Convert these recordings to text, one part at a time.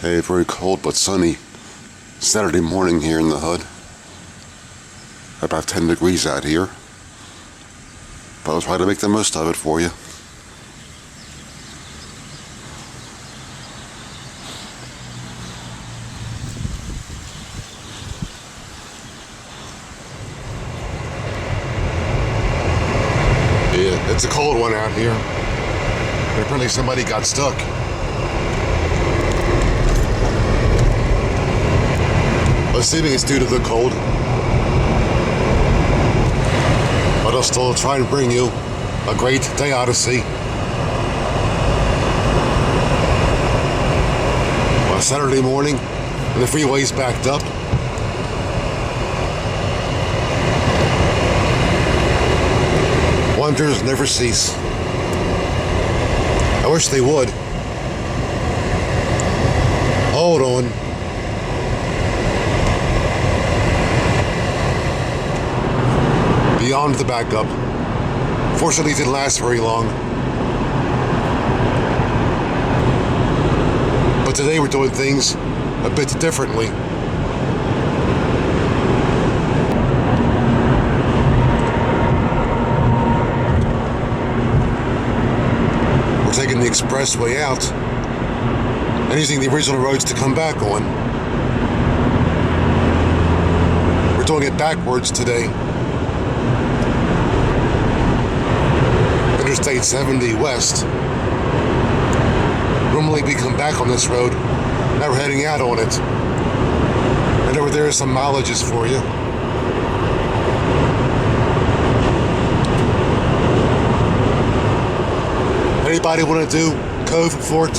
A very cold but sunny Saturday morning here in the hood. About 10 degrees out here. But I'll try to make the most of it for you. Yeah, it's a cold one out here. And apparently somebody got stuck. Assuming it's due to the cold. But I'll still try and bring you a great day Odyssey. On a Saturday morning, and the freeway's backed up. Wonders never cease. I wish they would. Hold on. Beyond the backup. Fortunately, it didn't last very long. But today we're doing things a bit differently. We're taking the expressway out and using the original roads to come back on. We're doing it backwards today. Interstate 70 west. Normally we come back on this road. Now we're heading out on it. And over there are some mileages for you. Anybody want to do Cove Fort?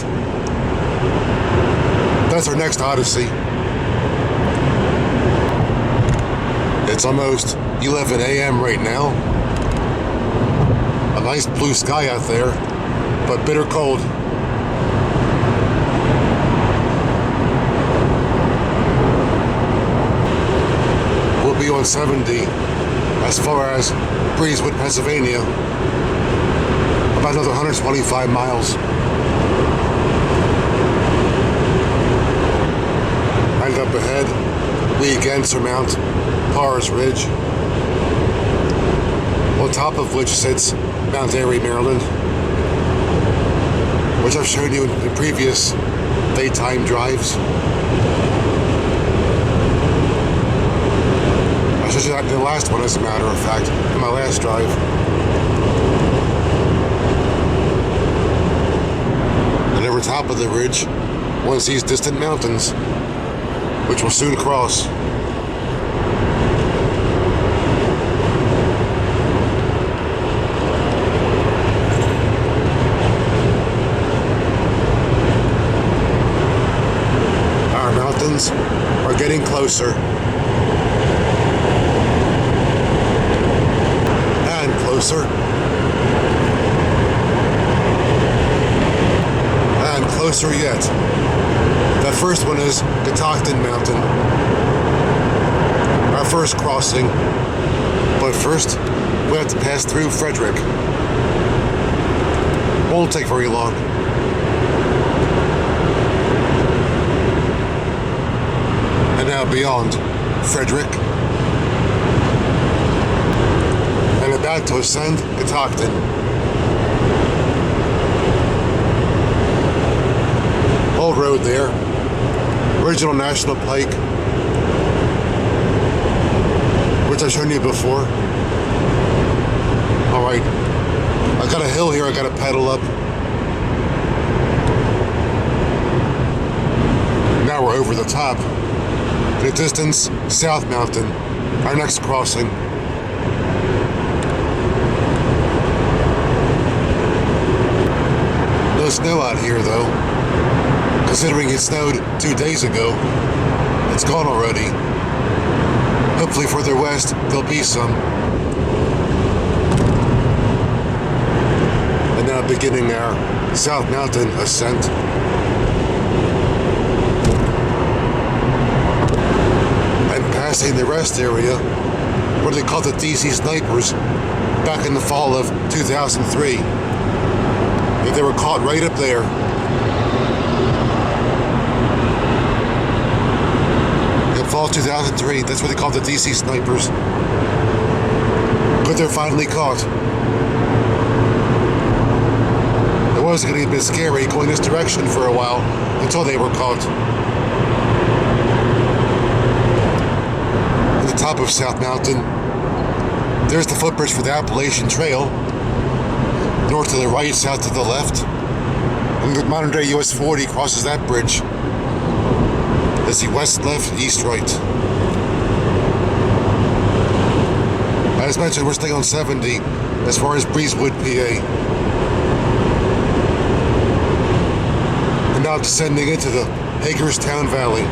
That's our next Odyssey. It's almost 11 a.m. right now. A nice blue sky out there, but bitter cold. We'll be on 70 as far as Breezewood, Pennsylvania. About another 125 miles. And up ahead, we again surmount Pars Ridge, on top of which sits Mount Airy, Maryland, which I've shown you in previous daytime drives. I showed you that in the last one, as a matter of fact, in my last drive. And over top of the ridge, one sees distant mountains, which we'll soon cross. Are getting closer and closer and closer yet. That first one is Catoctin Mountain, our first crossing, but first we have to pass through Frederick. Won't take very long. And now beyond Frederick, and about to ascend Catoctin. Old road there, original National Pike, which I've shown you before. Alright, I got a hill here I gotta pedal up. Now we're over the top. In the distance, South Mountain, our next crossing. No snow out here though. Considering it snowed 2 days ago, it's gone already. Hopefully further west, there'll be some. And now beginning our South Mountain ascent. Passing the rest area, what they called the DC Snipers, back in the fall of 2003. They were caught right up there. fall 2003. That's what they called the DC snipers. But they're finally caught. It was getting a bit scary going this direction for a while until they were caught. At the top of South Mountain, there's the footbridge for the Appalachian Trail. North to the right, south to the left. And the modern day US 40 crosses that bridge. Let's see, west, left, east, right. As mentioned, we're staying on 70 as far as Breezewood, PA. And now descending into the Hagerstown Valley.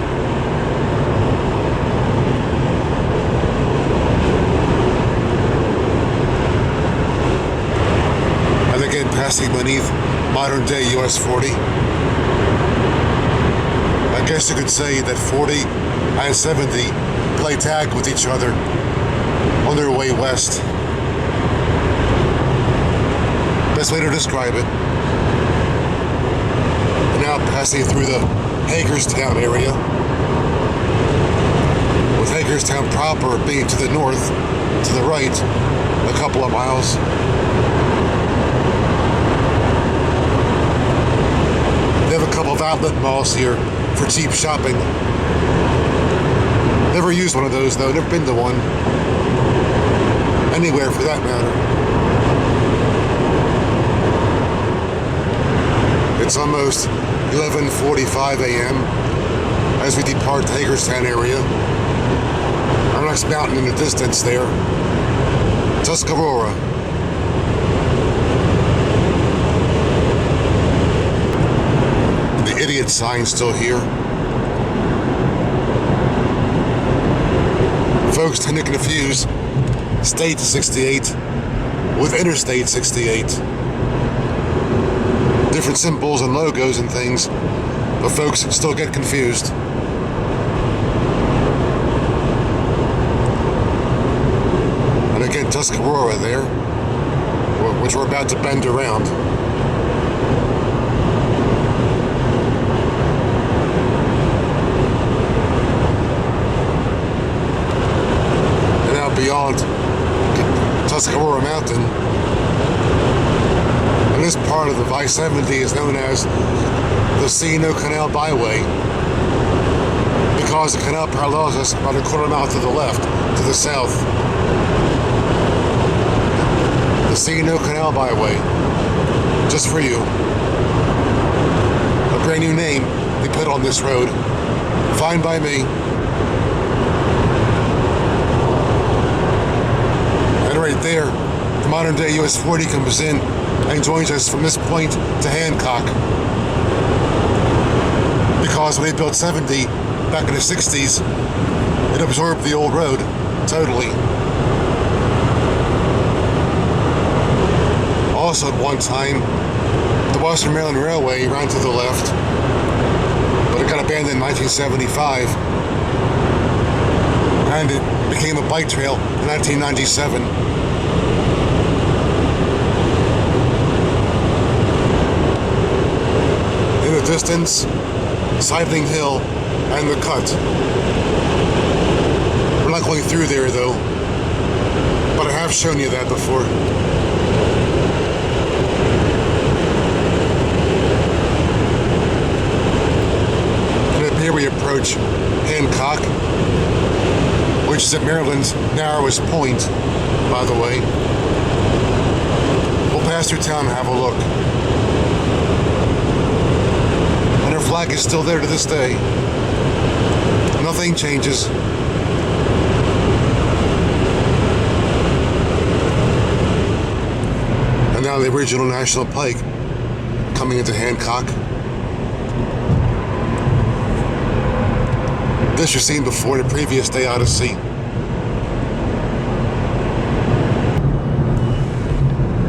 And again, passing beneath modern day US 40. I guess you could say that 40 and 70 play tag with each other on their way west. Best way to describe it. And now passing through the Hagerstown area, with Hagerstown proper being to the north, to the right, a couple of miles. They have a couple of outlet malls here for cheap shopping. Never used one of those though, never been to one. Anywhere for that matter. It's almost 11:45 a.m. as we depart the Hagerstown area. Our next mountain in the distance there, Tuscarora. The idiot sign still here. Folks tend to confuse State 68 with Interstate 68. Different symbols and logos and things, but folks still get confused. And again, Tuscarora there, which we're about to bend around. And now beyond Tuscarora Mountain, and this part of the I-70 is known as the C&O Canal Byway, because the canal parallels us about a quarter mile to the left, to the south. The C&O Canal Byway, just for you. A brand new name they put on this road. Fine by me. And right there, the modern day US 40 comes in and joins us from this point to Hancock. Because when they built 70 back in the 60s, it absorbed the old road totally. Also at one time, the Western Maryland Railway ran to the left, but it got abandoned in 1975, and it became a bike trail in 1997. In the distance, Sidling Hill and the Cut. We're not going through there though, but I have shown you that before. And up here we approach Hancock, which is at Maryland's narrowest point, by the way. We'll pass through town and have a look. And our flag is still there to this day. Nothing changes. And now the original National Pike coming into Hancock. This you've seen before in the previous day Odyssey.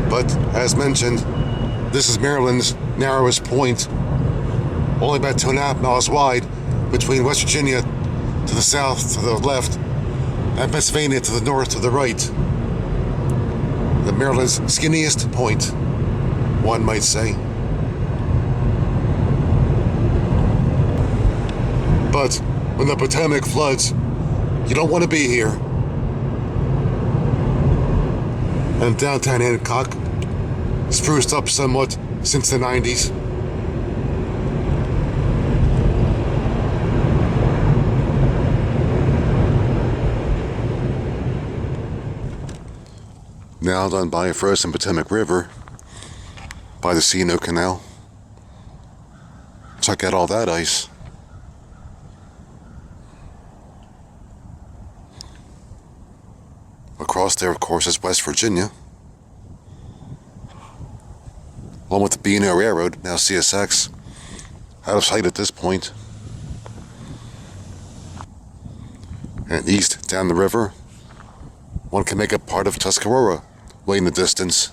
But as mentioned, this is Maryland's narrowest point, only about 2.5 miles wide between West Virginia to the south, to the left, and Pennsylvania to the north, to the right. The Maryland's skinniest point, one might say. But when the Potomac floods You don't want to be here. And downtown Hancock, spruced up somewhat since the 90s. Now done by a frozen Potomac River, by the C&O Canal. Check out all that ice. Across there, of course, is West Virginia, along with the B&O Railroad, now CSX, out of sight at this point. And east, down the river, one can make a part of Tuscarora, way in the distance.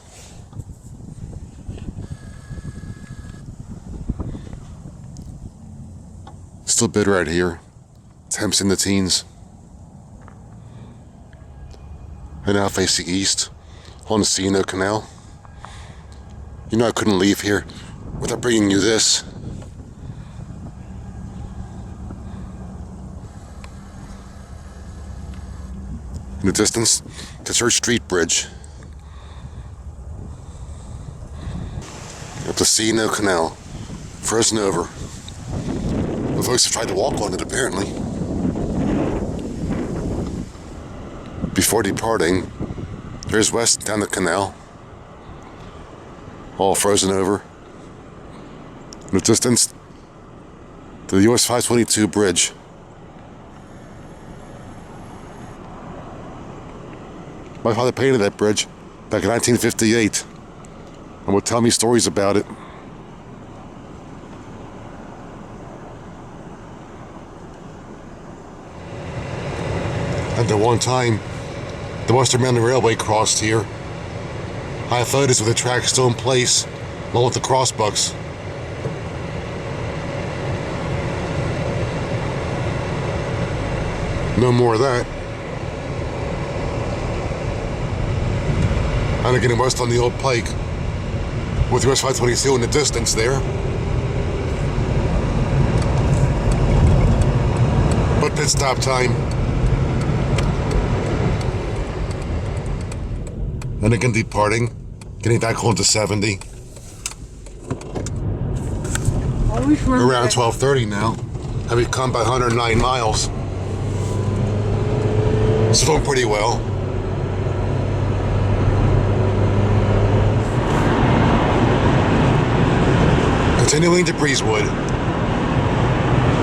Still bitter out here, temps in the teens. And now facing east on the C&O Canal. You know I couldn't leave here without bringing you this. In the distance, the Church Street Bridge. Up the C&O Canal, frozen over. The folks have tried to walk on it apparently. Before departing, there's west down the canal, all frozen over. In the distance, the US 522 bridge. My father painted that bridge back in 1958 and would tell me stories about it. And at one time, the Western Mountain Railway crossed here. I have photos of the track still in place, along with the crossbucks. No more of that. And again west on the old pike, with US 522 in the distance there. But pit stop time. And again departing, getting back home to 70. Around 12:30 now. And we've come by 109 miles. It's doing pretty well. Continuing to Breezewood.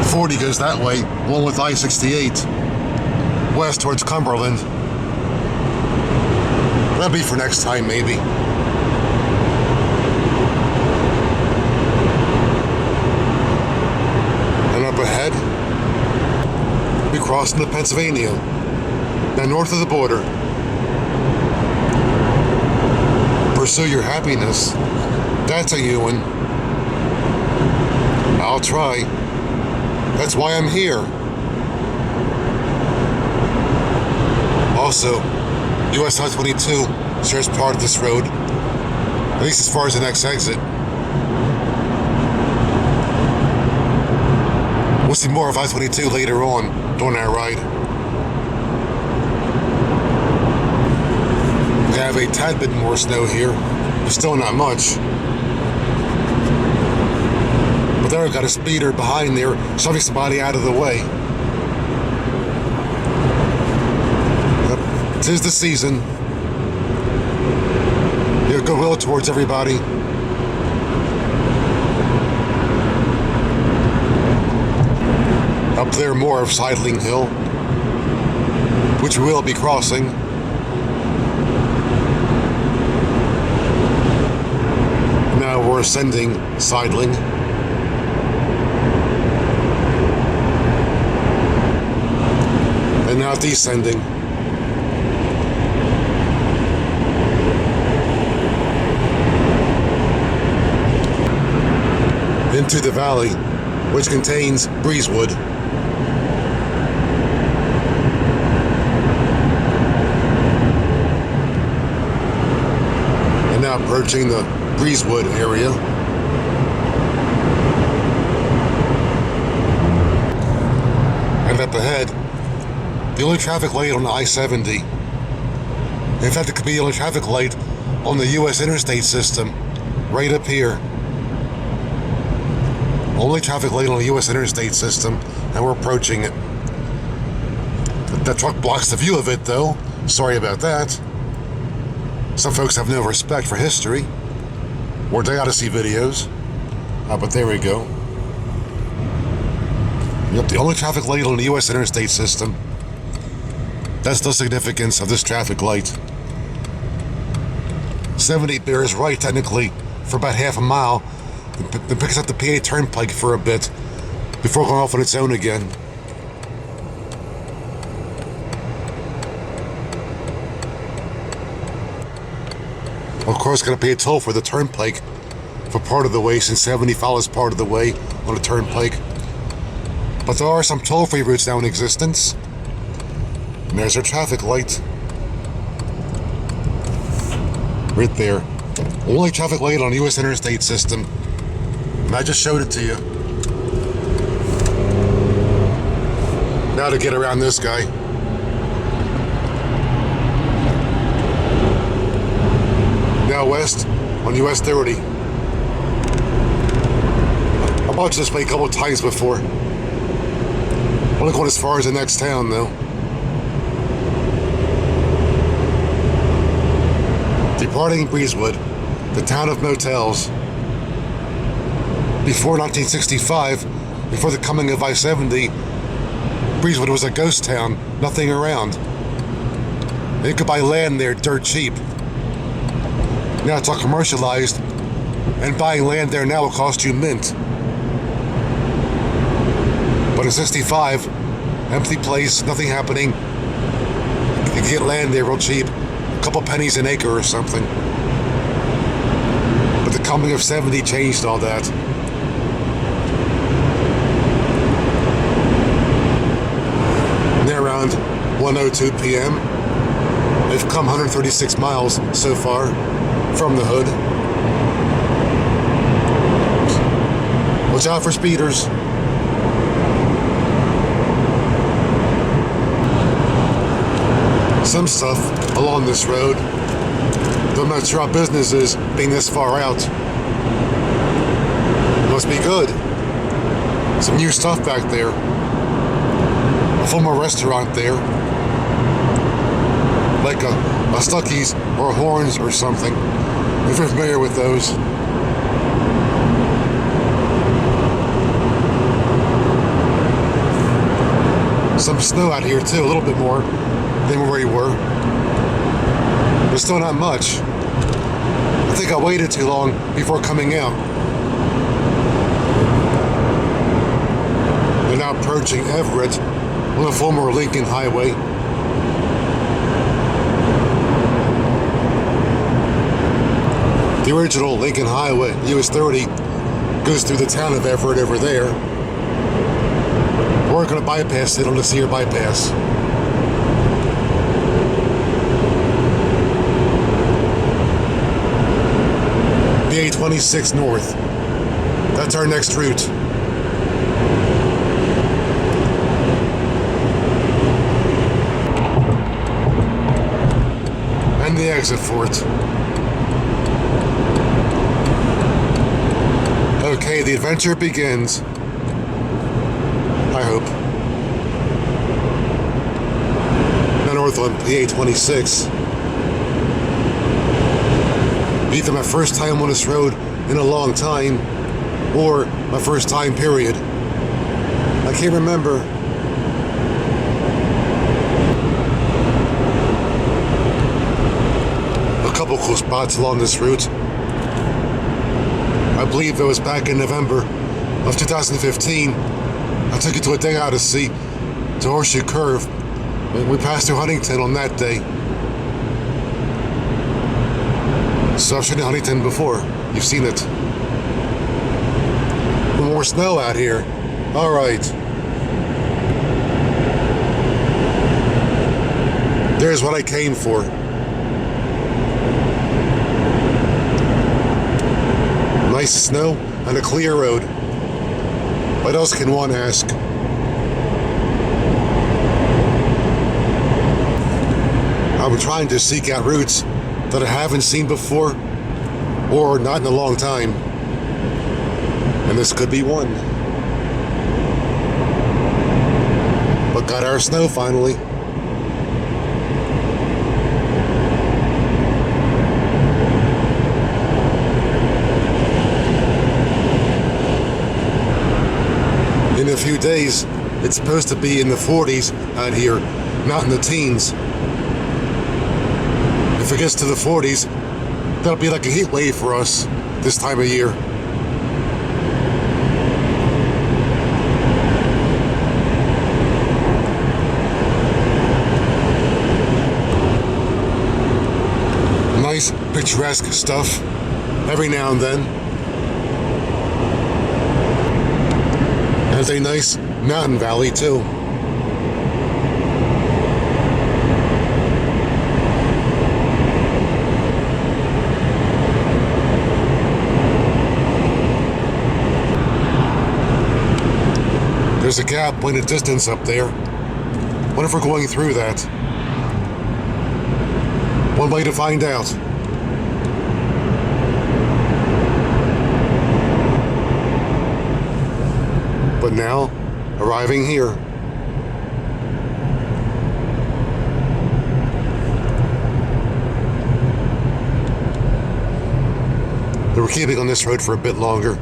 40 goes that way, along with I-68. West towards Cumberland. That'll be for next time, maybe. And up ahead, we cross into Pennsylvania, now north of the border. Pursue your happiness. That's a Ewan. I'll try. That's why I'm here. Also, US 522 shares part of this road, at least as far as the next exit. We'll see more of I-22 later on during our ride. We have a tad bit more snow here, but still not much. But there I've got a speeder behind there, shoving somebody out of the way. Tis the season. Your goodwill towards everybody. Up there more of Sidling Hill, which we will be crossing. Now we're ascending Sidling. And now descending. Into the valley, which contains Breezewood. And now approaching the Breezewood area. And up ahead, the only traffic light on the I-70. In fact, it could be the only traffic light on the U.S. interstate system, right up here. Only traffic light on the U.S. interstate system, and we're approaching it. That truck blocks the view of it, though. Sorry about that. Some folks have no respect for history or the Odyssey videos. But there we go. Yep, the only traffic light on the U.S. interstate system. That's the significance of this traffic light. 70 bears right, technically, for about half a mile. Then picks up the PA Turnpike for a bit before going off on its own again. Of course, going to pay a toll for the Turnpike for part of the way, since 70 follows part of the way on the Turnpike. But there are some toll-free routes now in existence. And there's our traffic light. Right there. Only traffic light on the U.S. interstate system. And I just showed it to you. Now to get around this guy. Now west on US 30. I've watched this play a couple of times before. Only going as far as the next town, though. Departing Breezewood, the town of motels. Before 1965, before the coming of I-70, Breezewood was a ghost town, nothing around. You could buy land there dirt cheap. Now it's all commercialized, and buying land there now will cost you mint. But in 65, empty place, nothing happening. You can get land there real cheap, a couple pennies an acre or something. But the coming of 70 changed all that. And they're around 1:02 p.m. They've come 136 miles so far from the hood. Watch out for speeders. Some stuff along this road, though I'm not sure how business is being this far out. Must be good. Some new stuff back there. A former restaurant there. Like a Stuckey's or a Horns or something. If you're familiar with those. Some snow out here too, a little bit more than where we were. But still not much. I think I waited too long before coming out. We're now approaching Everett on the former Lincoln Highway. The original Lincoln Highway, US 30, goes through the town of Everett over there. We're going to bypass it on the Sear bypass. The A26 north. That's our next route. And the exit for it. Okay, the adventure begins. I hope. Now north on the A26. Either my first time on this road in a long time, or my first time period. I can't remember. A couple cool spots along this route. I believe it was back in November of 2015. I took it to a day Odyssey to Horseshoe Curve. We passed through Huntington on that day. So I've seen Huntington before. You've seen it. More snow out here. All right. There's what I came for. Nice snow and a clear road. What else can one ask? I'm trying to seek out routes that I haven't seen before or not in a long time. And this could be one. But got our snow finally. In a few days, it's supposed to be in the 40s out here, not in the teens. If it gets to the 40s, that'll be like a heat wave for us this time of year. Nice picturesque stuff every now and then. Has a nice mountain valley too. There's a gap way in the distance up there. What if we're going through that? One way to find out. But now, arriving here. They were keeping on this road for a bit longer.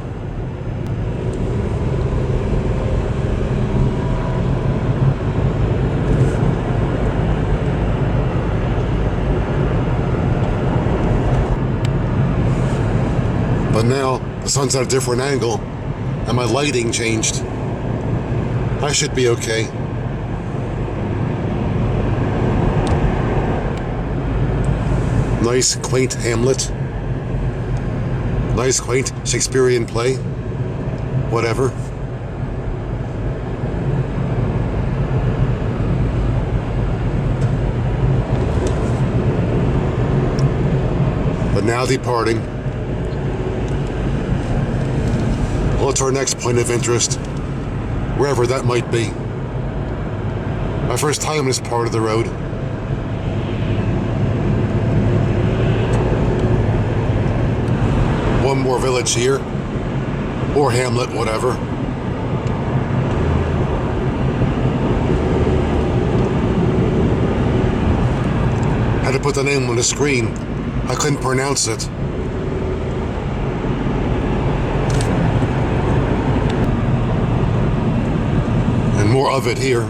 But now, the sun's at a different angle, and my lighting changed. I should be okay. Nice, quaint hamlet. Nice, quaint Shakespearean play. Whatever. But now departing. What's our next point of interest? Wherever that might be. My first time in this part of the road. One more village here. Or hamlet, whatever. Had to put the name on the screen. I couldn't pronounce it. More of it here.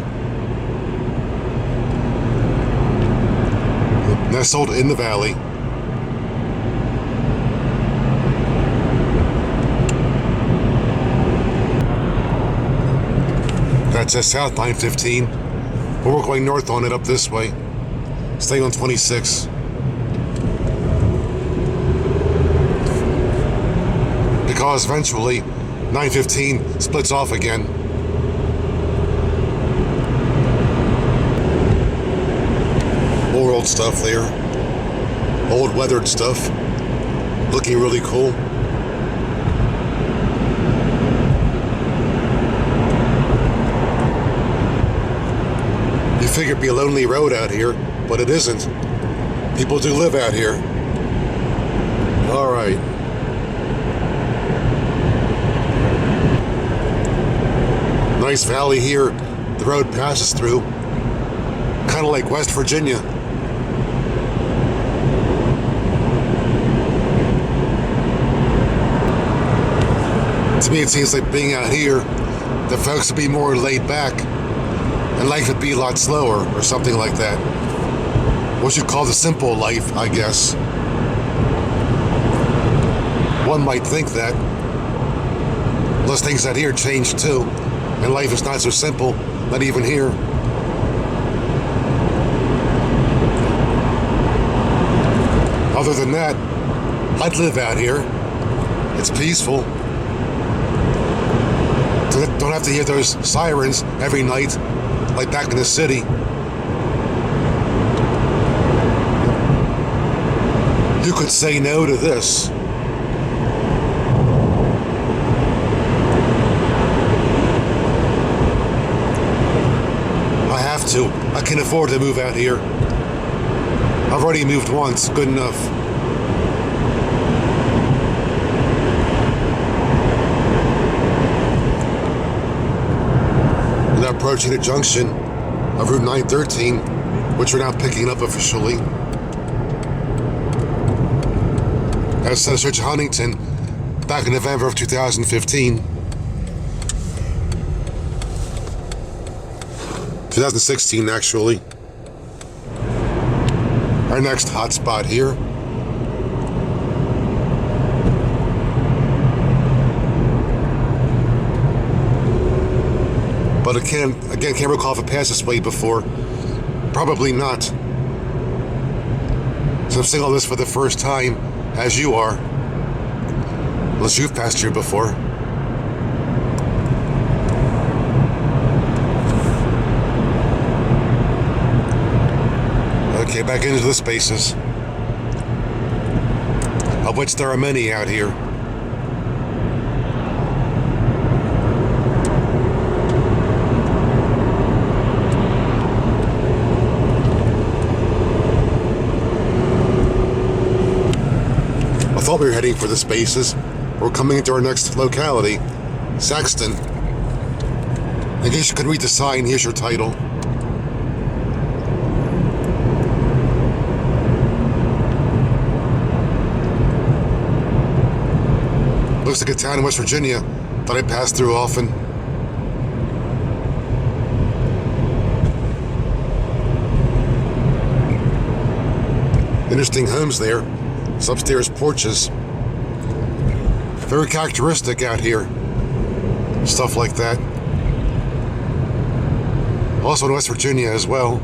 Nestled in the valley. That's a South Line 15. But we're going north on it up this way. Staying on 26. Because eventually 915 splits off again. More old stuff there. Old weathered stuff. Looking really cool. You figure it'd be a lonely road out here, but it isn't. People do live out here. Alright. Nice valley here the road passes through. Kind of like West Virginia. To me, it seems like being out here, the folks would be more laid back, and life would be a lot slower, or something like that. What you call the simple life, I guess. One might think that. Unless things out here change too, and life is not so simple, not even here. Other than that, I'd live out here. It's peaceful. Don't have to hear those sirens every night, like back in the city. You could say no to this. I have to. I can afford to move out here. I've already moved once, good enough. We're now approaching the junction of Route 913, which we're now picking up officially. As set a search of Huntington back in November of 2015. 2016, actually. Our next hotspot here. But again, can't recall if I passed this way before. Probably not. So I'm seeing all this for the first time, as you are. Unless you've passed here before. Okay, back into the spaces, of which there are many out here. I thought we were heading for the spaces. We're coming into our next locality, Saxton. In case you can read the sign, here's your title. Looks like a town in West Virginia that I pass through often. Interesting homes there. It's upstairs porches. Very characteristic out here. Stuff like that. Also in West Virginia as well.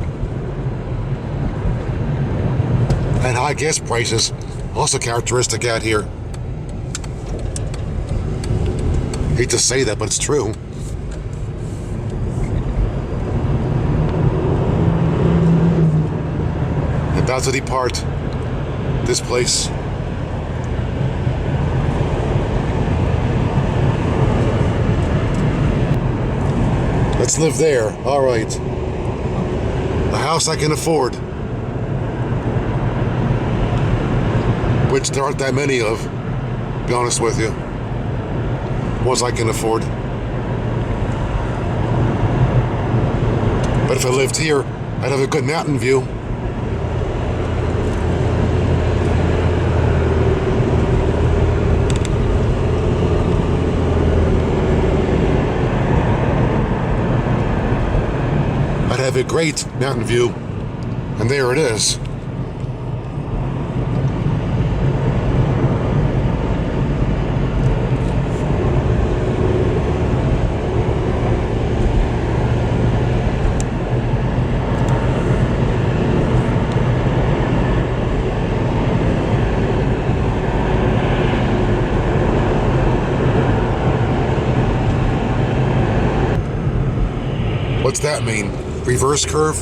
And high gas prices, also characteristic out here. Hate to say that, but it's true. About to depart this place. Let's live there. All right. A house I can afford. Which there aren't that many of, to be honest with you. Ones I can afford. But if I lived here, I'd have a good mountain view. I'd have a great mountain view. And there it is. What's that mean? Reverse curve?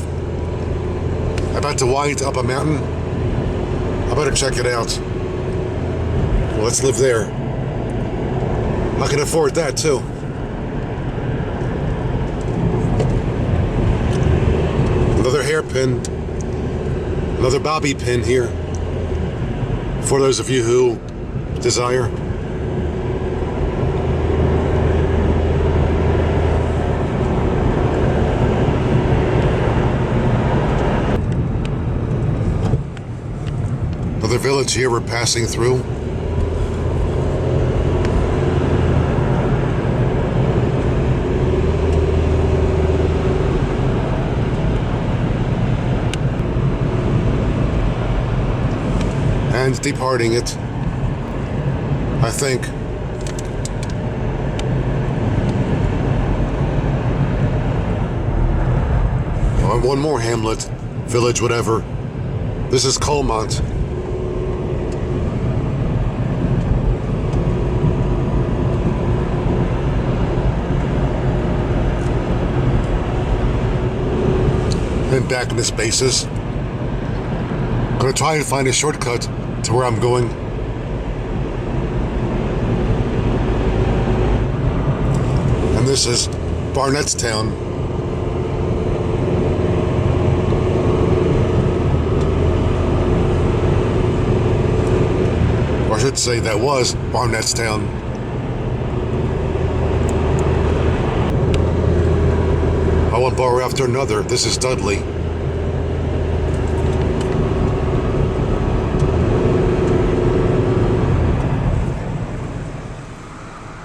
About to wind up a mountain? I better check it out. Well, let's live there. I can afford that too. Another hairpin. Another bobby pin here. For those of you who desire. The village here we're passing through. And departing it, I think. Oh, one more hamlet, village, whatever. This is Colmont. And back in the spaces. I'm gonna try and find a shortcut to where I'm going. And this is Barnettstown. say that was Barnettstown. One bar after another. This is Dudley.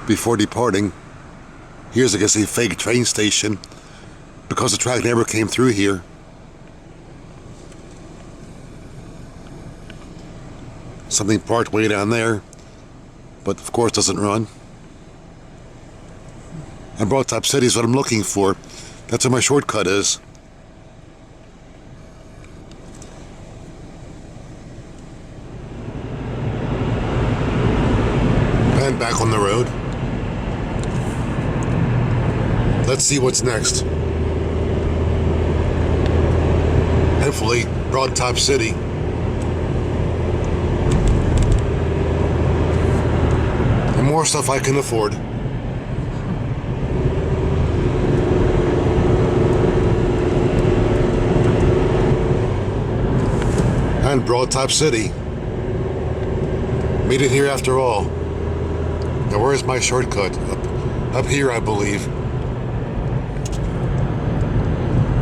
Before departing, here's, I guess, a fake train station because the track never came through here. Something parked way down there, but of course doesn't run. And Broadtop City is what I'm looking for. That's where my shortcut is. And back on the road. Let's see what's next. Hopefully, Broadtop City. And more stuff I can afford. And Broadtop City. Made it here after all. Now where's my shortcut? Up here, I believe.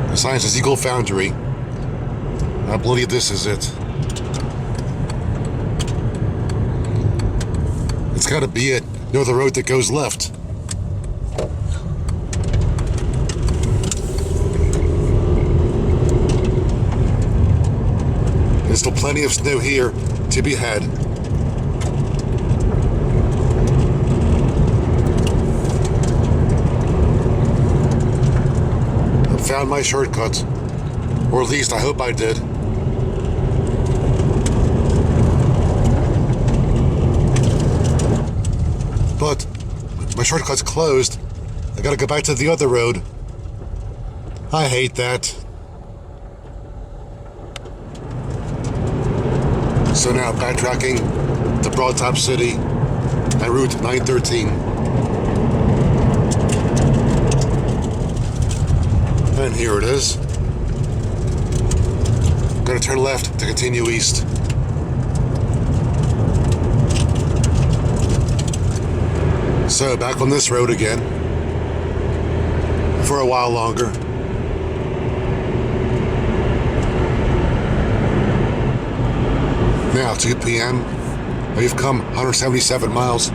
The sign says Eagle Foundry. I believe this is it. It's gotta be it. Near the road that goes left. There's still plenty of snow here to be had. I found my shortcut, or at least I hope I did. But my shortcut's closed. I gotta go back to the other road. I hate that. So now backtracking to Broadtop City at Route 913. And here it is. Gonna turn left to continue east. So back on this road again for a while longer. Now 2 p.m. We've come 177 miles.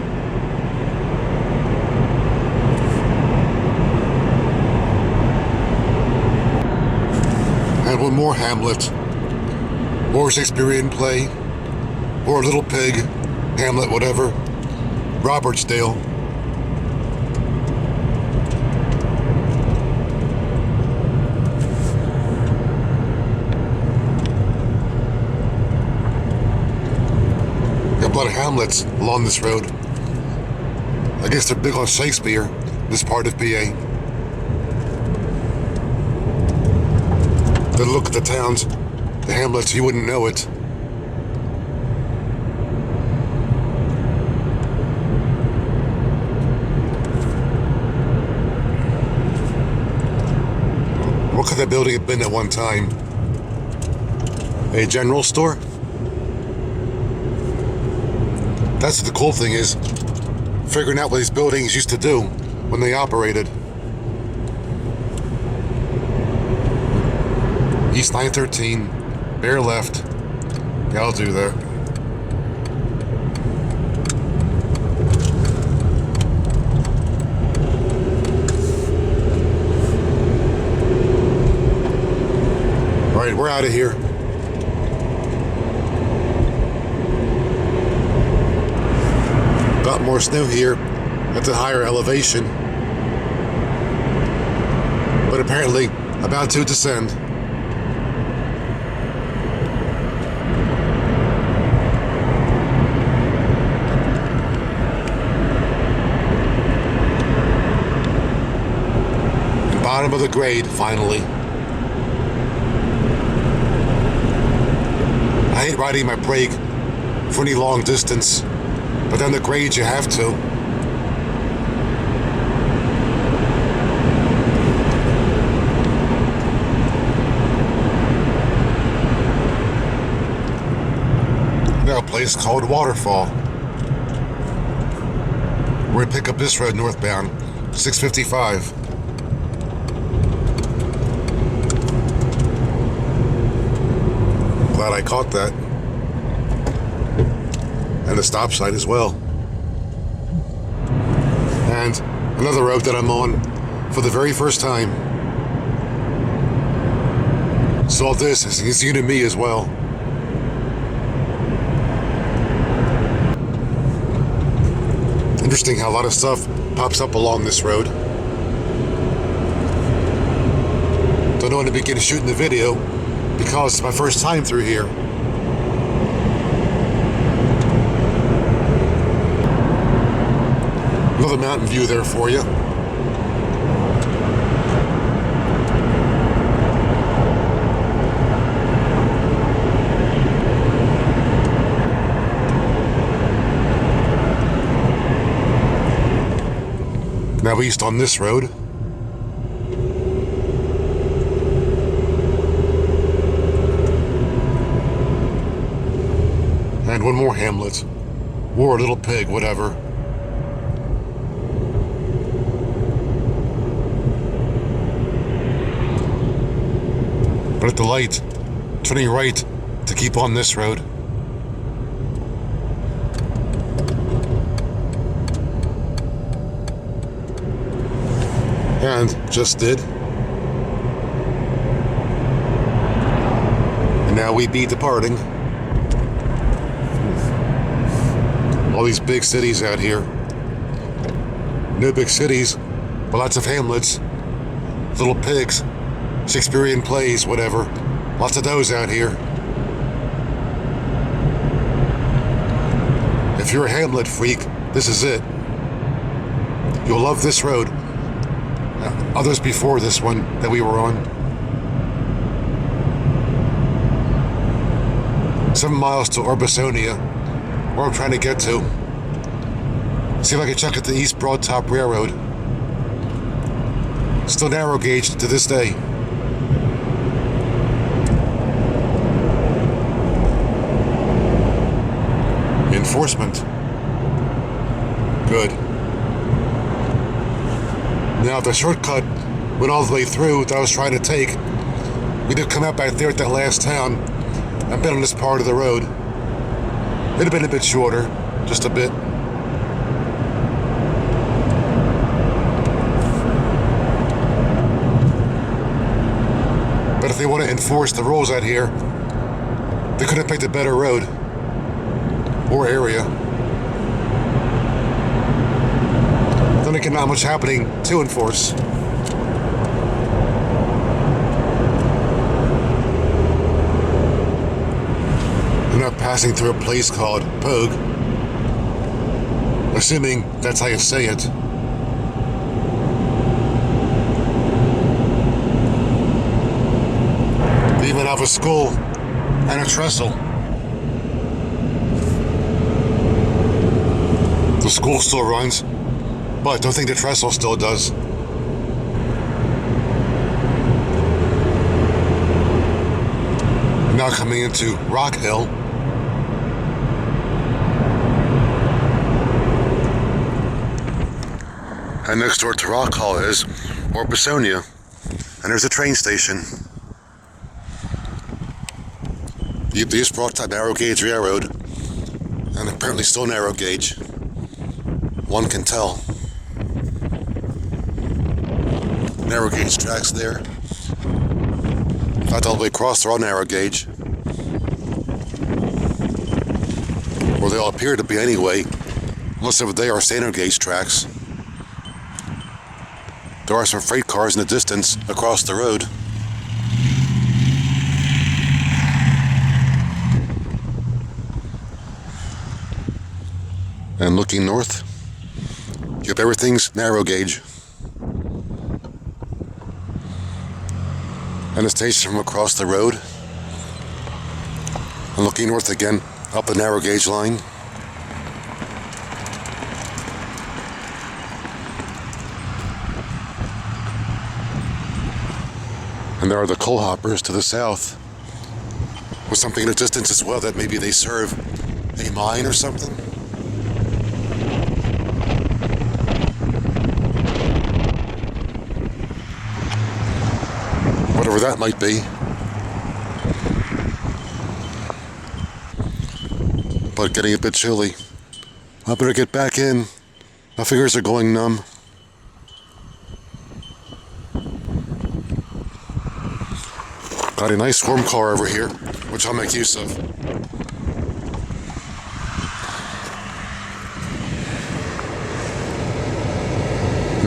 And one more hamlet, or Shakespearean play, or Little Pig, Hamlet, whatever, Robertsdale. Got a lot of hamlets along this road. I guess they're big on Shakespeare, this part of PA. Then look at the towns, the hamlets, you wouldn't know it. What could that building have been at one time? A general store? That's the cool thing is, figuring out what these buildings used to do when they operated. East 913, bear left. Yeah, I'll do that. All right, we're out of here. Got more snow here at the higher elevation, but apparently about to descend. Bottom of the grade, finally. I hate riding my brake for any long distance, but then the grades you have to. Now a place called Waterfall. We're gonna pick up this road northbound, 655. Glad I caught that. And the stop sign as well. And another road that I'm on for the very first time. So this is new to me as well. Interesting how a lot of stuff pops up along this road. Don't know when to begin shooting the video because it's my first time through here. Another mountain view there for you. Now east on this road. And one more hamlet. Or a little pig, whatever. But at the light, turning right to keep on this road. And just did. And now we be departing. All these big cities out here. No big cities, but lots of hamlets, little pigs, Shakespearean plays, whatever. Lots of those out here. If you're a hamlet freak, this is it. You'll love this road. Others before this one that we were on. 7 miles to Orbisonia, where I'm trying to get to. See if I can check at the East Broad Top Railroad. Still narrow gauge to this day. Enforcement. Good. Now the shortcut went all the way through that I was trying to take. We did come out back there at that last town. I've been on this part of the road. It'd have been a bit shorter, just a bit. But if they want to enforce the rules out here, they could have picked a better road or area. Then again, not much happening to enforce. I'm not passing through a place called Pogue, assuming that's how you say it. They even have a school and a trestle. The school still runs, but I don't think the trestle still does. Now coming into Rock Hill. And next door to Rock Hill is Orbisonia. And there's a train station. The East Broad Top narrow gauge railroad. And apparently still narrow gauge. One can tell. Narrow gauge tracks there. Not all the way across, they're all narrow gauge. Or they all appear to be anyway. Unless they are standard gauge tracks. There are some freight cars in the distance across the road. And looking north, yep, everything's narrow gauge. And a station from across the road. And looking north again, up the narrow gauge line. And there are the coal hoppers to the south, with something in the distance as well that maybe they serve a mine or something. wherever that might be. But getting a bit chilly. I better get back in. My fingers are going numb. Got a nice warm car over here, which I'll make use of.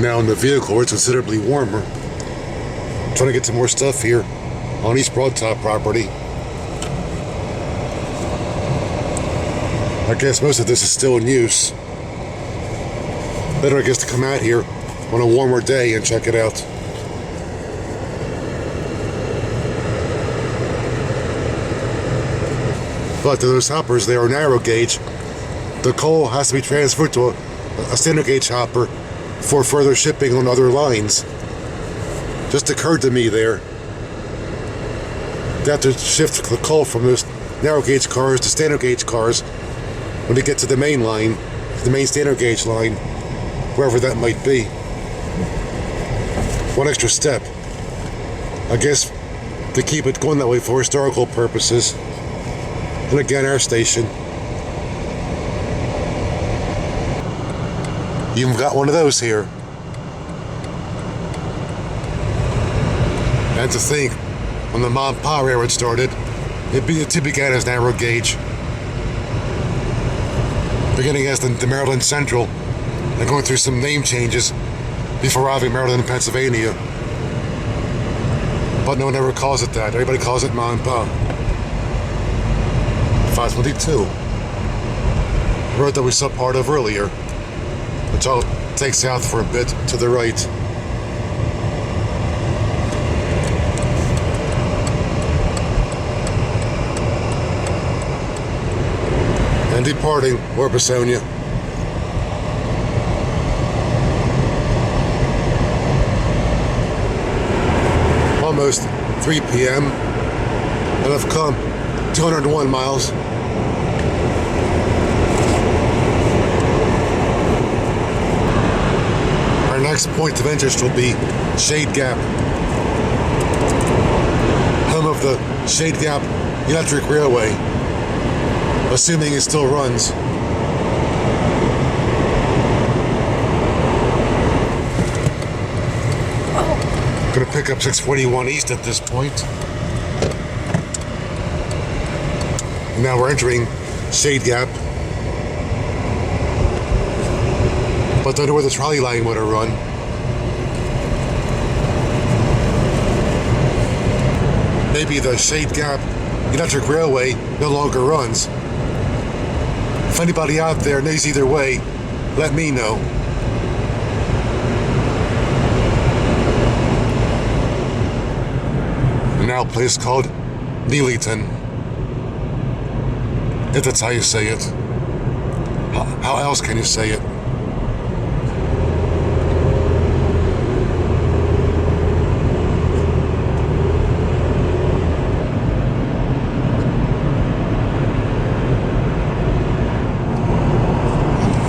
Now in the vehicle, it's considerably warmer. I'm trying to get some more stuff here on East Broadtop property. I guess most of this is still in use. Better, I guess, to come out here on a warmer day and check it out. But those hoppers, they are narrow gauge. The coal has to be transferred to a standard gauge hopper for further shipping on other lines. Just occurred to me there. They have to shift the coal from those narrow gauge cars to standard gauge cars when they get to the main line, the main standard gauge line, wherever that might be. One extra step. I guess to keep it going that way for historical purposes. And again, our station. Even got one of those here. And to think, when the Ma and Pa railroad started, it began as narrow gauge. Beginning as the Maryland Central, and going through some name changes before arriving Maryland and Pennsylvania. But no one ever calls it that. Everybody calls it Ma and Pa. 522. The road that we saw part of earlier, which I'll take south for a bit to the right. And departing Orbisonia. Almost 3 p.m. and I've come 201 miles. Our next point of interest will be Shade Gap, home of the Shade Gap Electric Railway, assuming it still runs. Gonna pick up 641 East at this point. And now we're entering Shade Gap. But don't know where the trolley line would have run. Maybe the Shade Gap Electric Railway no longer runs. If anybody out there knows either way, let me know. And now a place called Neelyton, if that's how you say it. How else can you say it?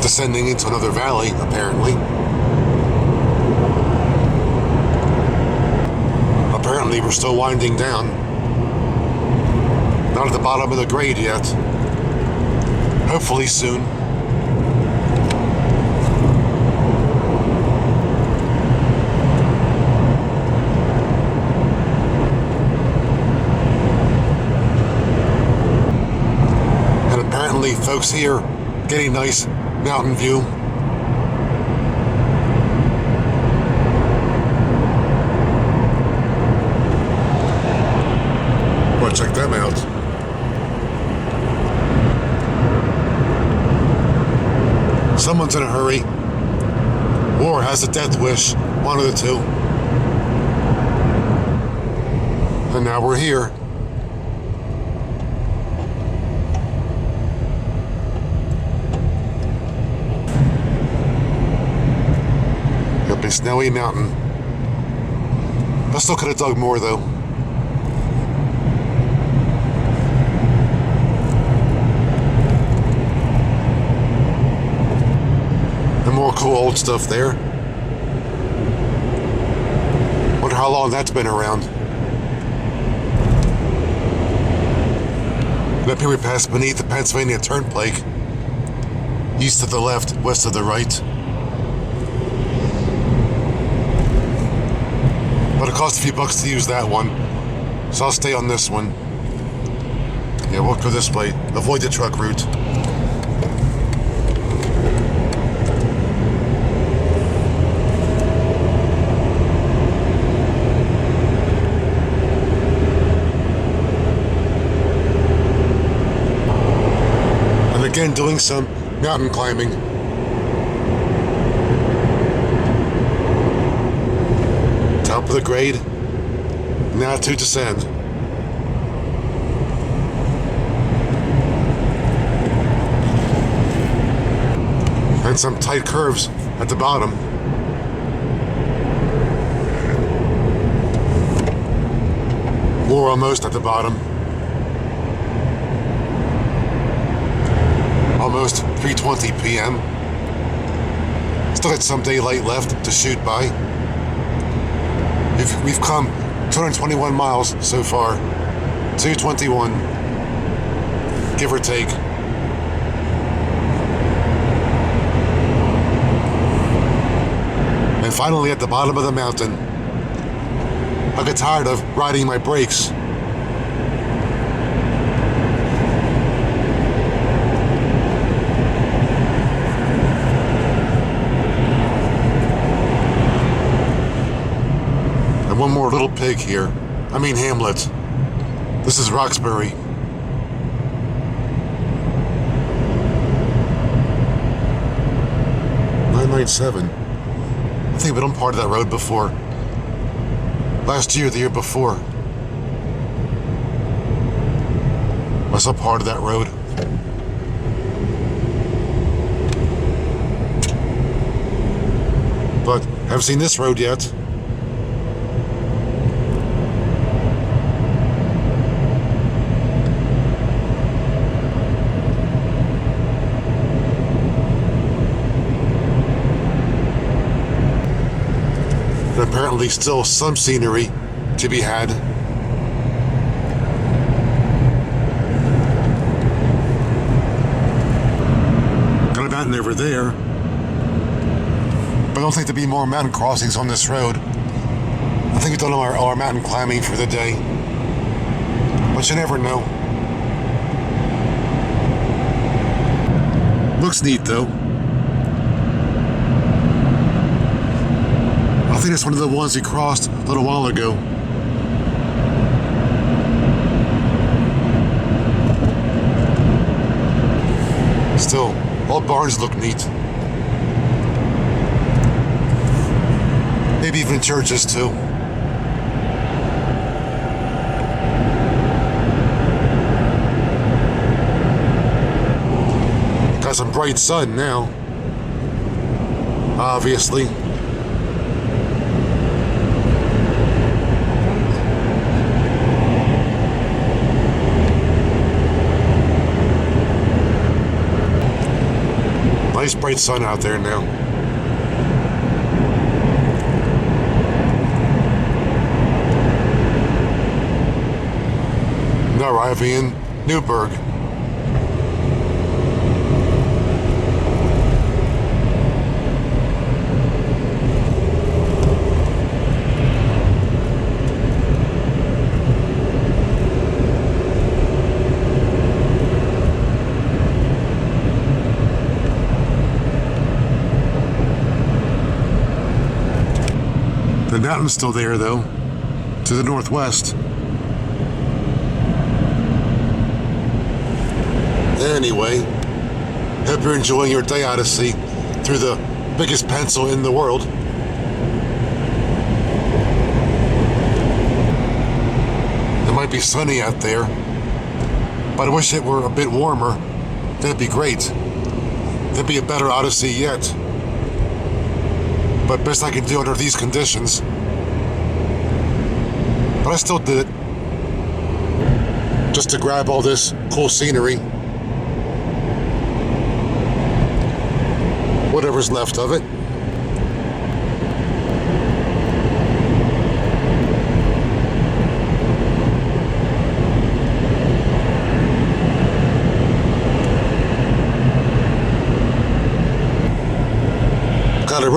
Descending into another valley, apparently. Apparently we're still winding down. Not at the bottom of the grade yet. Hopefully soon. And apparently folks here getting nice mountain view. Well, check them out. Someone's in a hurry, or has a death wish, one of the two. And now we're here. Up a snowy mountain. I still could have dug more though. More cool old stuff there. Wonder how long that's been around. And up here we pass beneath the Pennsylvania Turnpike. East to the left, west to the right. But it costs a few bucks to use that one, so I'll stay on this one. Yeah, we'll go this way. Avoid the truck route. And again, doing some mountain climbing. Top of the grade, now to descend. And some tight curves at the bottom. We're almost at the bottom. Almost 3:20 p.m. Still got some daylight left to shoot by. We've come 221 miles so far. 221, give or take. And finally at the bottom of the mountain, I get tired of riding my brakes. And one more little pig here. I mean hamlet. This is Roxbury. .997. I think we've been on part of that road before. Last year, the year before. I saw part of that road. But haven't seen this road yet. Apparently still some scenery to be had. Got a mountain over there. But I don't think there'll be more mountain crossings on this road. I think we've done all our mountain climbing for the day. But you never know. Looks neat though. I think it's one of the ones he crossed a little while ago. Still, all barns look neat. Maybe even churches too. Got some bright sun now. Obviously. Nice bright sun out there now. Now arriving in Newburgh. The mountain's still there, though, to the northwest. Anyway, hope you're enjoying your day Odyssey through the biggest pencil in the world. It might be sunny out there, but I wish it were a bit warmer. That'd be great. That'd be a better Odyssey yet. But best I can do under these conditions. But I still did it. Just to grab all this cool scenery. Whatever's left of it.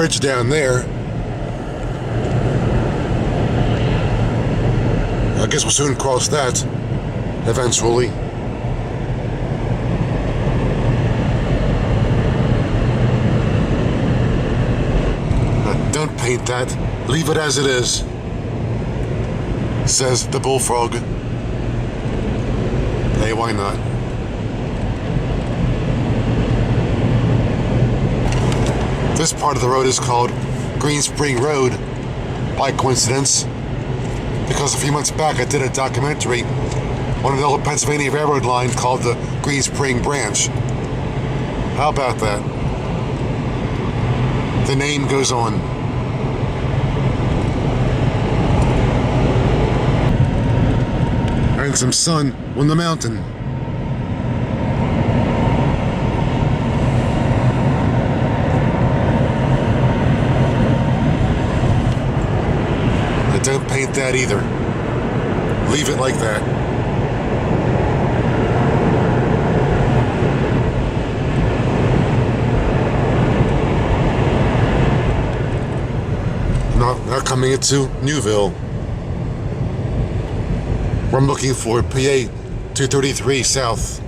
bridge down there. I guess we'll soon cross that, eventually. Don't paint that. Leave it as it is, says the bullfrog. Hey, why not? This part of the road is called Green Spring Road, by coincidence, because a few months back I did a documentary on an old Pennsylvania Railroad line called the Green Spring Branch. How about that? The name goes on. And some sun on the mountain. And don't paint that either. Leave it like that. Now coming into Newville. I'm looking for PA 233 South,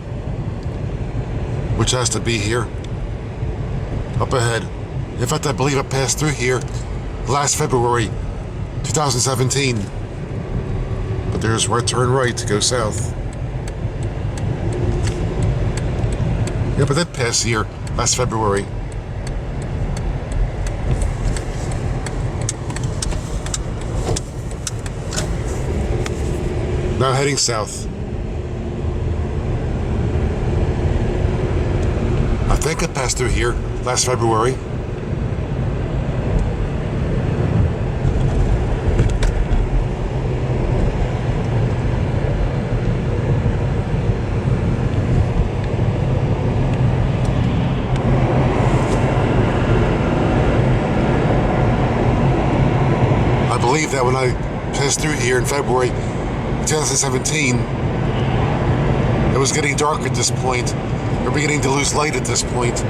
which has to be here, up ahead. In fact, I believe I passed through here last February 2017. But there's where I turn right to go south. Yeah, but that passed here last February. Now heading south. I think I passed through here last February. I believe that when I passed through here in February 2017, it was getting dark at this point. We're beginning to lose light at this point.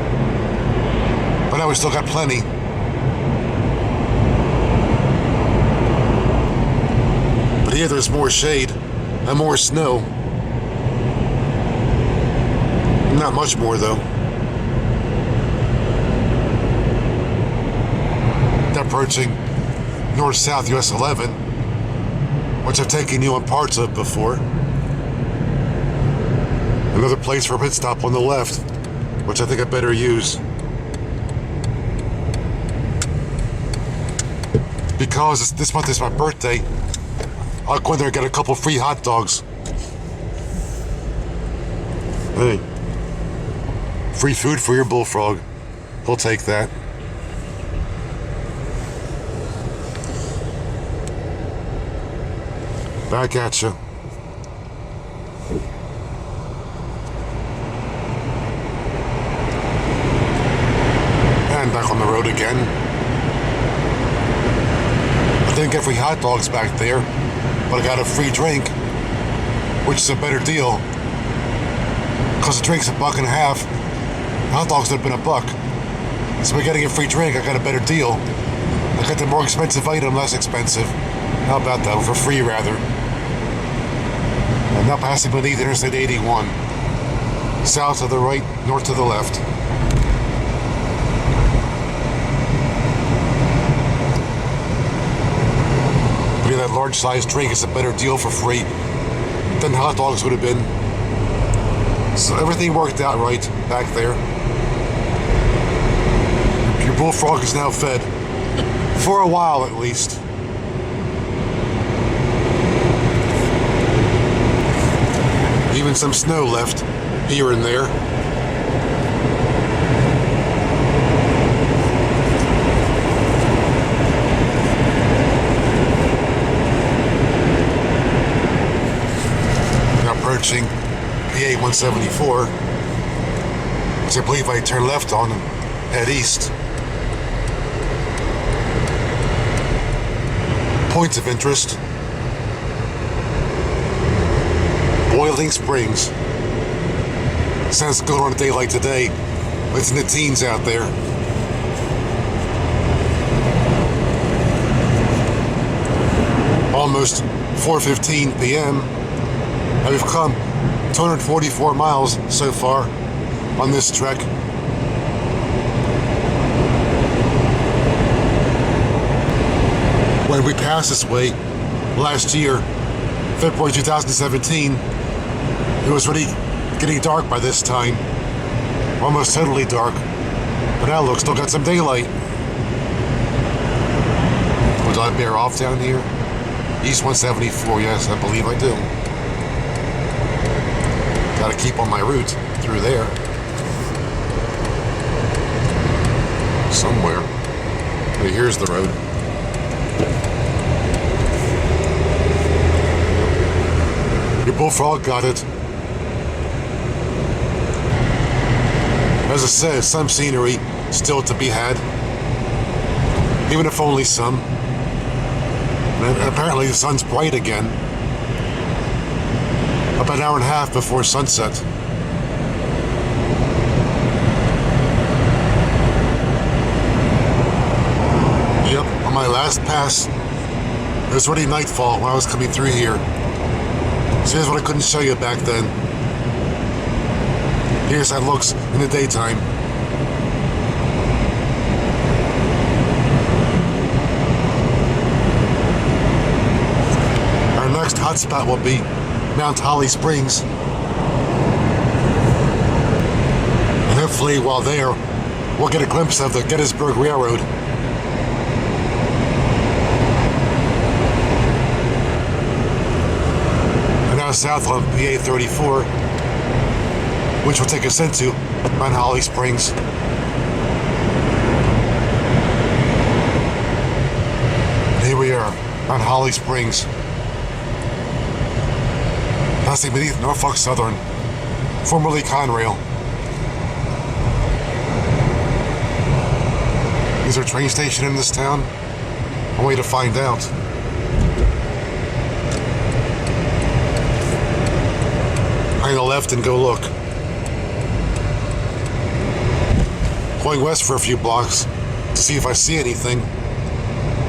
But now we still got plenty. But here there's more shade and more snow. Not much more though. Approaching north-south US 11, which I've taken you on parts of before. Another place for a pit stop on the left, which I think I better use. Because this month is my birthday, I'll go in there and get a couple free hot dogs. Hey, free food for your bullfrog. We'll take that. Back at you. And back on the road again. I didn't get free hot dogs back there, but I got a free drink, which is a better deal. Because the drink's $1.50. Hot dogs would have been $1. So by getting a free drink, I got a better deal. I got the more expensive item less expensive. How about that? For free, rather. And now passing beneath Interstate 81. South to the right, north to the left. But yeah, that large-sized drink is a better deal for free than hot dogs would have been. So everything worked out right back there. Your bullfrog is now fed. For a while, at least. Even some snow left here and there. Now approaching PA 174, which I believe I turn left on and head east. Points of interest. Boiling Springs. Sounds good on a day like today. It's in the teens out there. almost 4:15 p.m. and we've come 244 miles so far on this trek. When we passed this way last year, February 2017, it was already getting dark by this time, almost totally dark. But now look, still got some daylight. Would I bear off down here? East 174, yes, I believe I do. Gotta keep on my route through there. Somewhere. Hey, here's the road. Your bullfrog got it. As I said, some scenery still to be had, even if only some. And apparently the sun's bright again, about an hour and a half before sunset. Yep, on my last pass, it was already nightfall when I was coming through here. So here's what I couldn't show you back then. Here's how it looks in the daytime. Our next hotspot will be Mount Holly Springs. And hopefully while there, we'll get a glimpse of the Gettysburg Railroad. And now south on PA 34, which will take us into Mount Holly Springs. And here we are, Mount Holly Springs. Passing beneath Norfolk Southern, formerly Conrail. Is there a train station in this town? A way to find out. Hang a left and go look. Going west for a few blocks to see if I see anything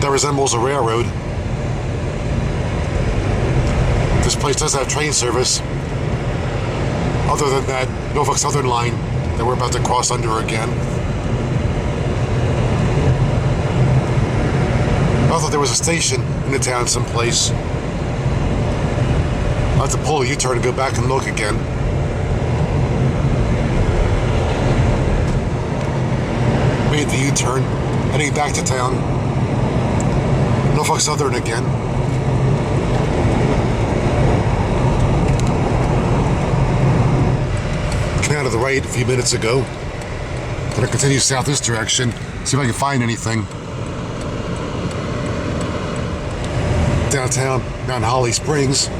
that resembles a railroad. This place does have train service. Other than that, Norfolk Southern line that we're about to cross under again. I thought there was a station in the town someplace. I'll have to pull a U-turn and go back and look again. Made the U-turn, heading back to town. Norfolk Southern again. Came out of the right a few minutes ago. Gonna continue south this direction, see if I can find anything. Downtown, Mount Holly Springs.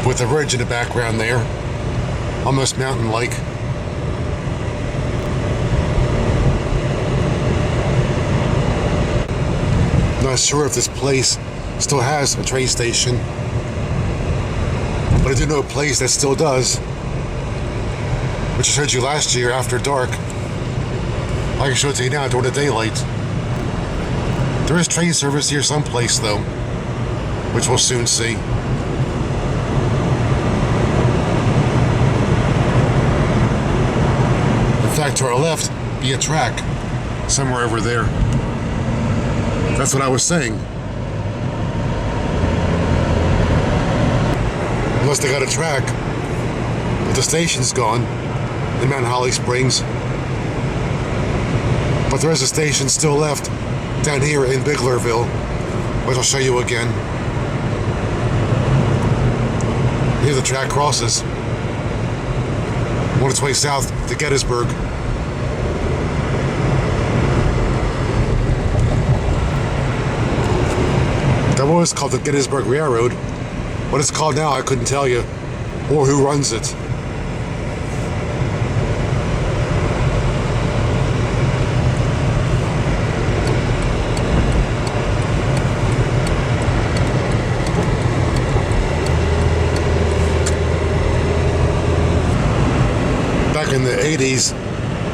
With the ridge in the background there. Almost mountain-like. Not sure if this place still has a train station, but I do know a place that still does, which I showed you last year after dark. I can show it to you now during the daylight. There is train service here someplace though, which we'll soon see. In fact, to our left, be a track somewhere over there. That's what I was saying. Unless they got a track, but the station's gone in Mount Holly Springs. But there is a station still left down here in Biglerville, which I'll show you again. Here the track crosses on its way south to Gettysburg. That was called the Gettysburg Railroad. What it's called now, I couldn't tell you, or who runs it. Back in the 80s,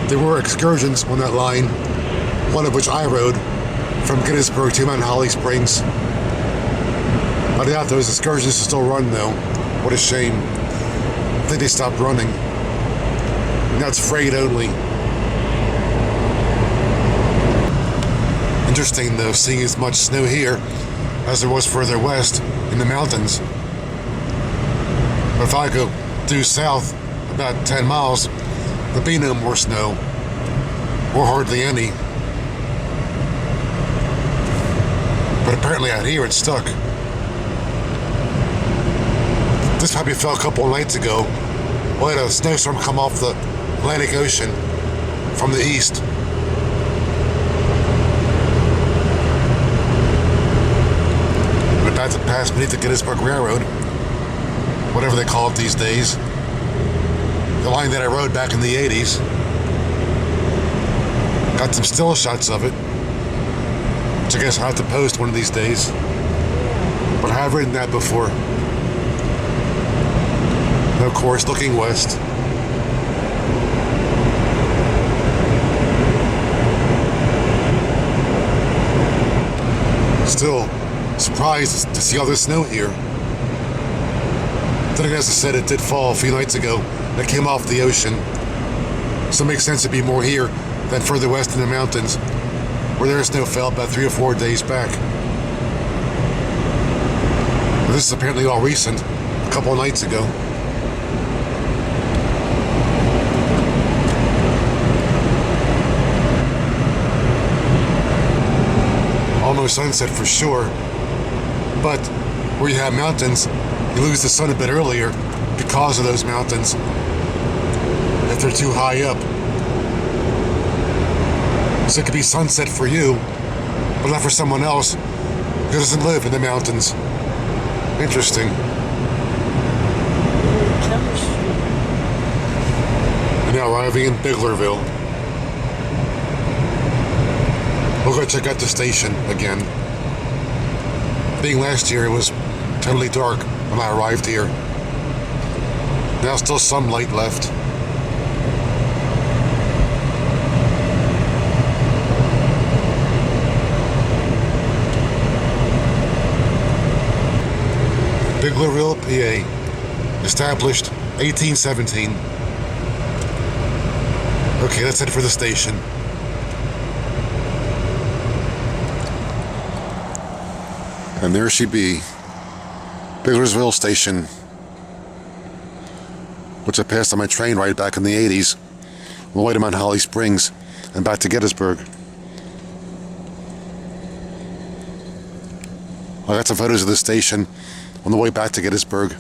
there were excursions on that line, one of which I rode, from Gettysburg to Mount Holly Springs. I doubt those excursions still run though. What a shame. I think they stopped running. And that's freight only. Interesting though, seeing as much snow here as there was further west in the mountains. But if I go due south about 10 miles, there'll be no more snow, or hardly any. But apparently out here it's stuck. This probably fell a couple of nights ago. We had a snowstorm come off the Atlantic Ocean from the east. We're about to pass beneath the Gettysburg Railroad, whatever they call it these days. The line that I rode back in the 80s. Got some still shots of it, which I guess I'll have to post one of these days. But I have ridden that before. And of course, looking west. Still surprised to see all this snow here. Then again, as I said, it did fall a few nights ago. It came off the ocean. So it makes sense to be more here than further west in the mountains, where their snow fell about 3 or 4 days back. But this is apparently all recent, a couple of nights ago. Almost sunset for sure, but where you have mountains, you lose the sun a bit earlier because of those mountains, if they're too high up. So it could be sunset for you, but not for someone else who doesn't live in the mountains. Interesting. We're now arriving in Biglerville. We'll go check out the station again. Being last year, it was totally dark when I arrived here. Now still some light left. Biglerville, PA. Established 1817. Okay, let's head for the station. And there she be, Biglersville Station, which I passed on my train ride back in the 80s, on the way to Mount Holly Springs and back to Gettysburg. I got some photos of the station on the way back to Gettysburg.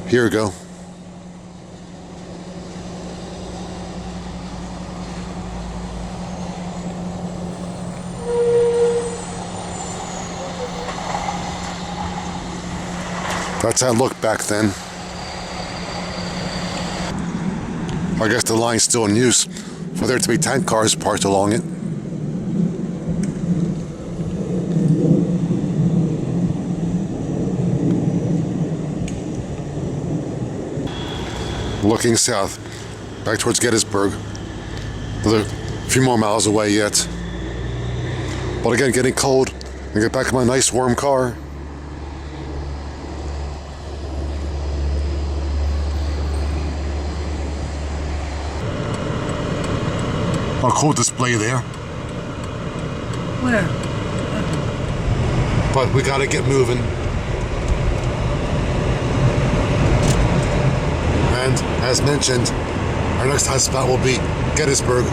Here we go. That's how it looked back then. I guess the line's still in use for there to be tank cars parked along it. Looking south, back towards Gettysburg. Another few more miles away yet. But again, getting cold. I get back in my nice warm car. A cool display there. Where? But we gotta get moving. And as mentioned, our next hot spot will be Gettysburg.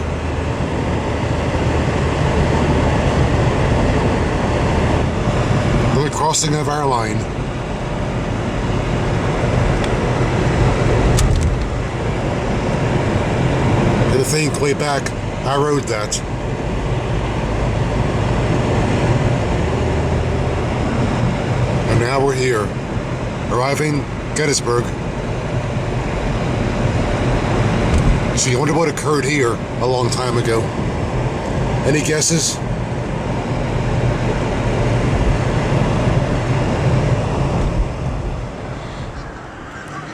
Another crossing of our line. And I think way back, I rode that. And now we're here, arriving Gettysburg. So you wonder what occurred here a long time ago. Any guesses?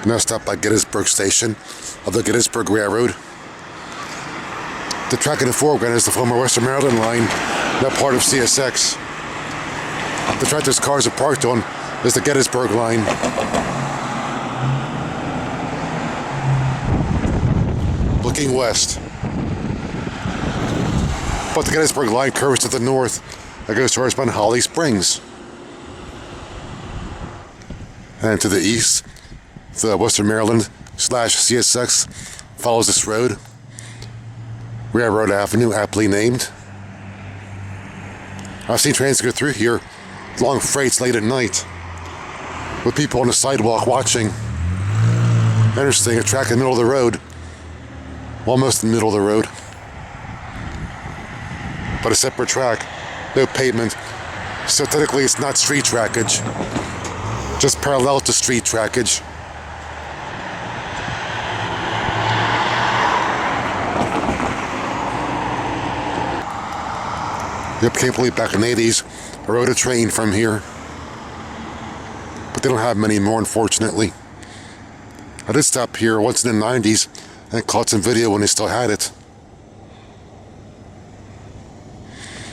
Now stop by Gettysburg Station of the Gettysburg Railroad. The track in the foreground is the former Western Maryland line, not part of CSX. The track those cars are parked on is the Gettysburg line. Looking west. But the Gettysburg line curves to the north that goes towards Mount Holly Springs. And to the east, the Western Maryland / CSX follows this road. Railroad Avenue, aptly named. I've seen trains go through here, long freights late at night, with people on the sidewalk watching. Interesting, a track in the middle of the road, almost in the middle of the road, but a separate track, no pavement, so technically it's not street trackage, just parallel to street trackage. Yep, can't believe back in the 80s I rode a train from here. But they don't have many more, unfortunately. I did stop here once in the 90s and caught some video when they still had it.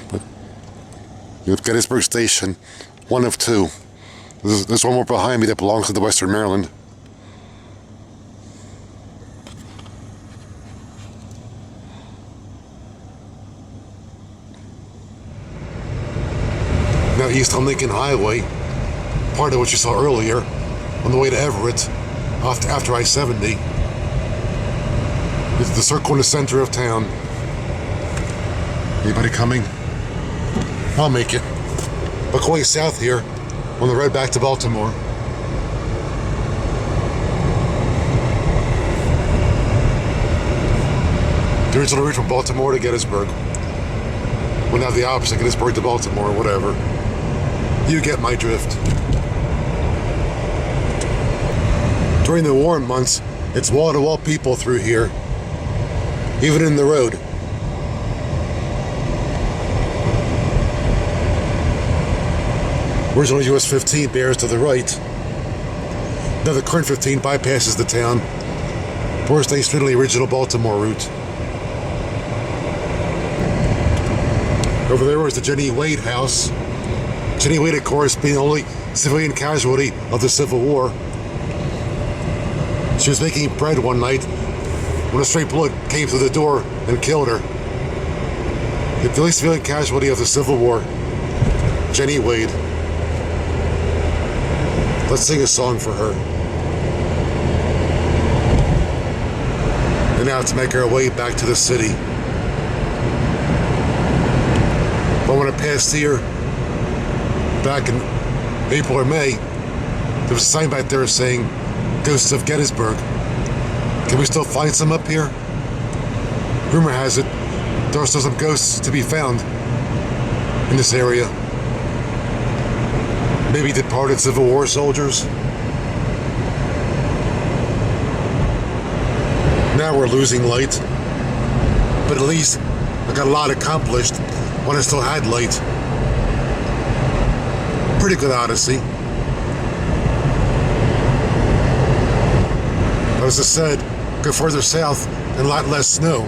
But Gettysburg Station, one of two. There's one more behind me that belongs to the Western Maryland. Now east on Lincoln Highway, part of what you saw earlier, on the way to Everett, after I-70. It's the circle in the center of town. Anybody coming? I'll make it. But going south here, on the road back to Baltimore. The original route from Baltimore to Gettysburg. Well, now the opposite, Gettysburg to Baltimore, whatever. You get my drift. During the warm months, it's wall-to-wall people through here, even in the road. Original US 15 bears to the right. Now the current 15 bypasses the town, but stays through the original Baltimore route. Over there was the Jenny Wade house. Jenny Wade, of course, being the only civilian casualty of the Civil War. She was making bread one night when a stray bullet came through the door and killed her. The only civilian casualty of the Civil War, Jenny Wade. Let's sing a song for her. And now to make our way back to the city. But when I passed here, back in April or May, there was a sign back there saying, Ghosts of Gettysburg. Can we still find some up here? Rumor has it, there are still some ghosts to be found in this area. Maybe departed Civil War soldiers. Now we're losing light, but at least I got a lot accomplished when I still had light. Pretty good Odyssey. As I said, go further south and a lot less snow.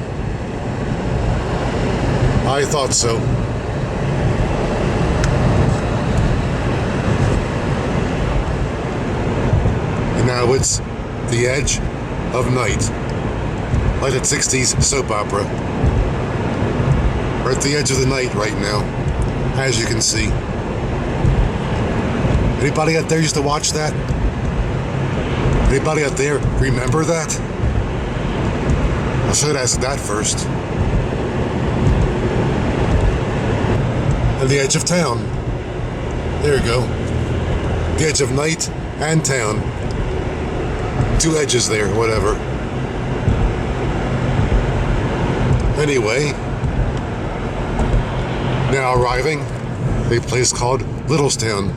I thought so. And now it's the edge of night. Like that 60s soap opera. We're at the edge of the night right now, as you can see. Anybody out there used to watch that? Anybody out there remember that? I should ask that first. And the edge of town. There you go. The edge of night and town. Two edges there, whatever. Anyway, now arriving at a place called Littlestown.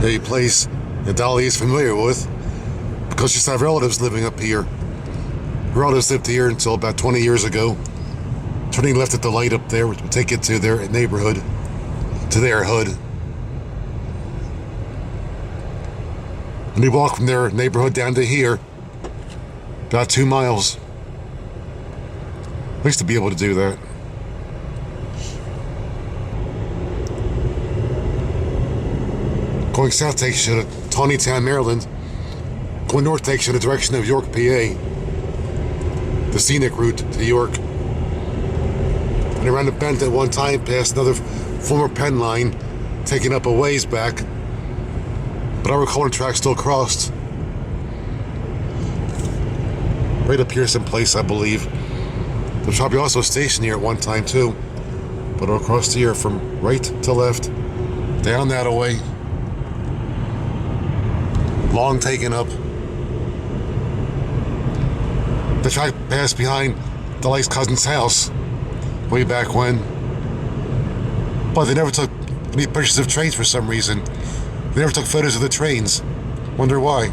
A place that Dolly is familiar with because she used to have relatives living up here. Her relatives lived here until about 20 years ago. Turning left at the light up there, which will take you to their neighborhood, to their hood. When you walk from their neighborhood down to here, About 2 miles. I used to be able to do that. Going south takes you to Tawnytown, Maryland. Going north takes you in the direction of York, PA. The scenic route to York. And around the bend at one time, past another former pen line, taking up a ways back. But I recall the track still crossed. Right up here someplace, I believe. There's probably also a station here at one time too. But I'll cross here from right to left, down that way. Long taken up. The track passed behind Delight's cousin's house way back when. But they never took any pictures of trains for some reason. They never took photos of the trains. Wonder why.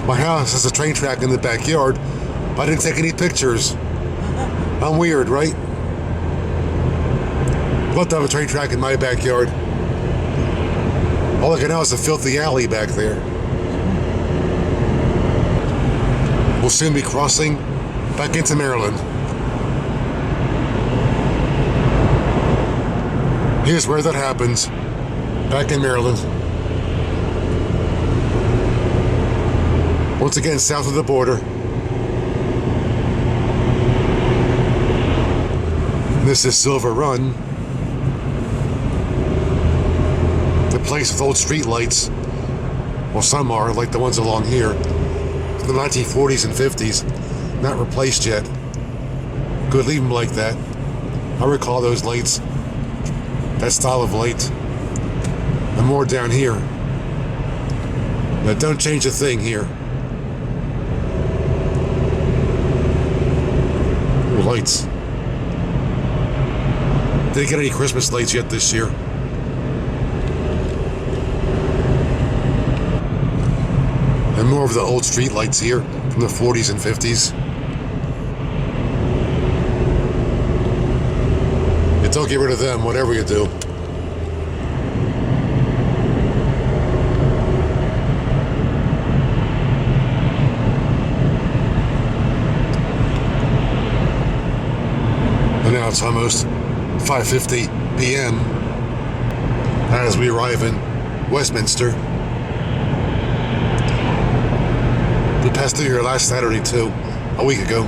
My house has a train track in the backyard, but I didn't take any pictures. I'm weird, right? I'd love to have a train track in my backyard. All I can now is a filthy alley back there. We'll soon be crossing back into Maryland. Here's where that happens. Back in Maryland. Once again, south of the border. And this is Silver Run. The place with old street lights. Well, some are, like the ones along here. The 1940s and 50s. Not replaced yet. Good, leave them like that. I recall those lights. That style of light. And more down here. Now, don't change a thing here. Ooh, lights. Didn't get any Christmas lights yet this year. And more of the old street lights here from the 40s and 50s. And don't get rid of them, whatever you do. And now it's almost 5:50 p.m. as we arrive in Westminster. We passed through here last Saturday too, a week ago.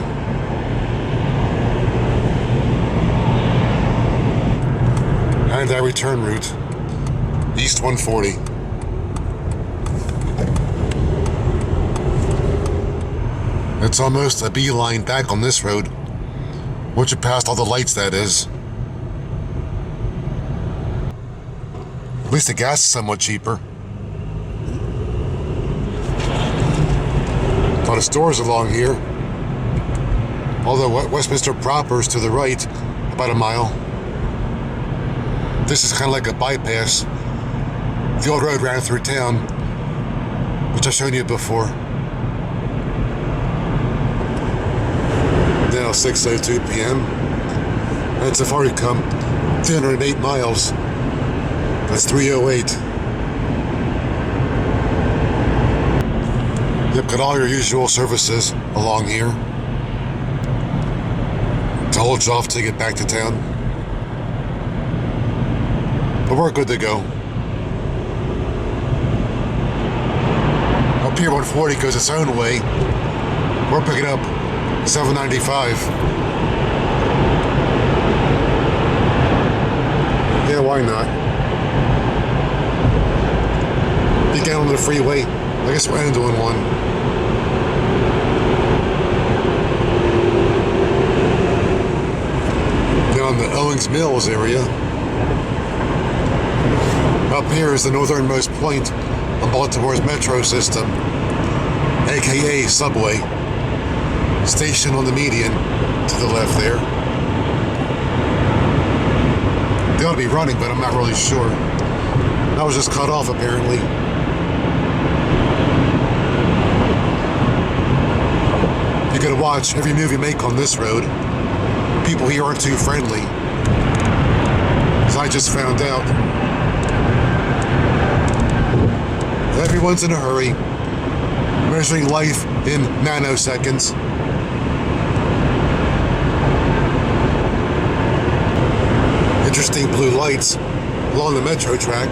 And our return route, East 140. It's almost a beeline back on this road. Once you passed all the lights, that is. At least the gas is somewhat cheaper. A lot of stores along here. Although Westminster proper is to the right, about a mile. This is kind of like a bypass. The old road ran through town, which I've shown you before. Now 6:02 p.m. And so far we've come 208 miles. That's 308. Yep, got all your usual services along here to hold you off to get back to town. But we're good to go. Up here 140 goes its own way. We're picking up 795. Yeah, why not? You get on the freeway. I guess we're doing one. Down the Owings Mills area. Up here is the northernmost point on Baltimore's metro system, aka subway. Station on the median to the left there. They ought to be running, but I'm not really sure. That was just cut off apparently. You gotta watch every move you make on this road. People here aren't too friendly. As I just found out. Everyone's in a hurry, measuring life in nanoseconds. Interesting blue lights along the metro track,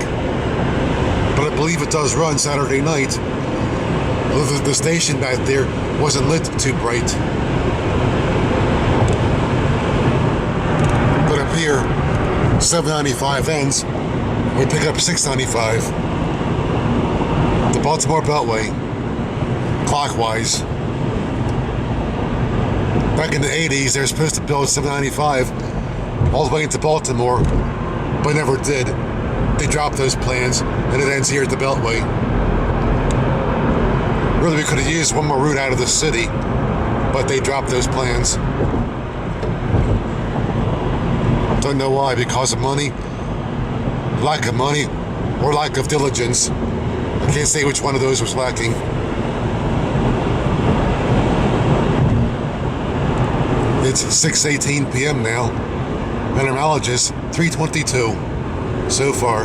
but I believe it does run Saturday night. Although the station back there wasn't lit too bright. But up here, 795 ends, we pick up 695. The Baltimore Beltway, clockwise. Back in the 80s, they were supposed to build 795 all the way into Baltimore, but never did. They dropped those plans, and it ends here at the Beltway. Really, we could have used one more route out of the city, but they dropped those plans. Don't know why, because of money, lack of money, or lack of diligence. I can't say which one of those was lacking. It's 6:18 p.m. now. Meteorologist 3:22 so far.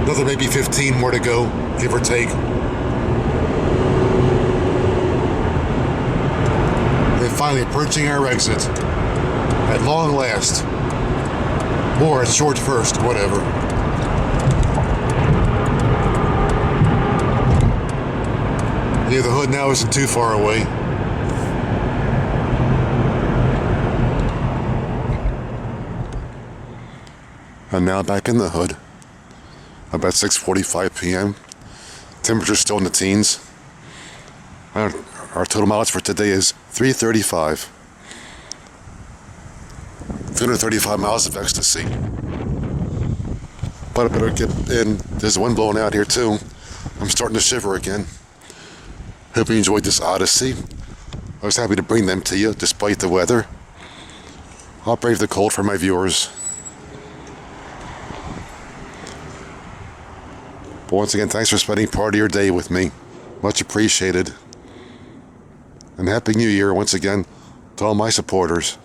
Another maybe 15 more to go, give or take. We're finally approaching our exit at long last, or at short first, whatever. Yeah, the hood now isn't too far away. I'm now back in the hood, about 6:45 p.m. Temperature's still in the teens. Our total mileage for today is 335. 335 miles of ecstasy. But I better get in. There's wind blowing out here too. I'm starting to shiver again. Hope you enjoyed this Odyssey. I was happy to bring them to you despite the weather. I'll brave the cold for my viewers. But once again, thanks for spending part of your day with me. Much appreciated. And Happy New Year once again to all my supporters.